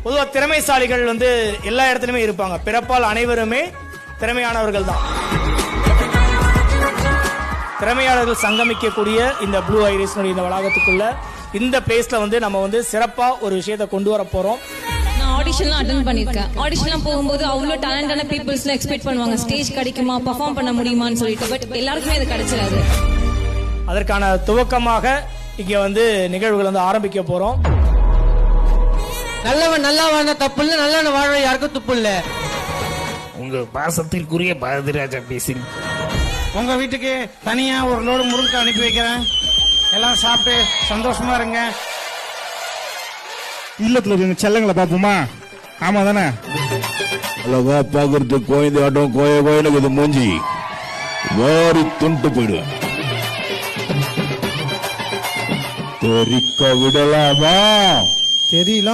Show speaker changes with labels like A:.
A: பொதுவாக திறமைசாலிகள் வந்து எல்லா இடத்துலையுமே இருப்பாங்க. பிறப்பால் அனைவருமே திறமையானவர்கள் தான். திறமையாளர்கள் சங்கமிக்கக்கூடிய இந்த ப்ளூ ஐரிஸ்னுடைய இந்த வளாகத்துக்குள்ள இந்த பிளேஸ்ல வந்து நம்ம வந்து சிறப்பா ஒரு விஷயத்தை கொண்டு வர போறோம்.
B: நான் ஆடிஷன்லாம் அட்டெண்ட் பண்ணிருக்கேன். ஆடிஷன்லாம் போகும்போது அவ்வளோ டேலண்டான பீப்புள்ஸ்லாம் எக்ஸ்பெக்ட் பண்ணுவாங்க, ஸ்டேஜ் கிடைக்குமா, பர்ஃபார்ம் பண்ண முடியுமான்னு சொல்லிட்டு. பட் எல்லாருக்குமே அது கிடைச்சிடாது.
A: அதற்கான துவக்கமாக இங்க வந்து நிகழ்வுகள் வந்து ஆரம்பிக்க போறோம்.
C: நல்லவன் நல்லா வாழ்ந்தா தப்பு இல்ல, நல்லவன் வாழ யாருக்கும் துப்பு இல்ல.
D: உங்க பாசத்திற்குரிய பாரதிராஜா பேசி
C: உங்க வீட்டுக்கு தனியா ஒரு லோடு முருங்கை அனுப்பி வைக்கிறேன். எல்லாம் சாப்பிட்டு சந்தோஷமா இருங்க.
E: இல்லத்துல இருக்க செல்லங்களை பாப்போமா? ஆமா தானே? அழகா பாக்குறது கோயந்து ஆட்டம் கோயிலுக்கு இது மூஞ்சி வாரி துண்டு போயிடுவேன். தெரிக்க விடலாமா?
C: தெரியல.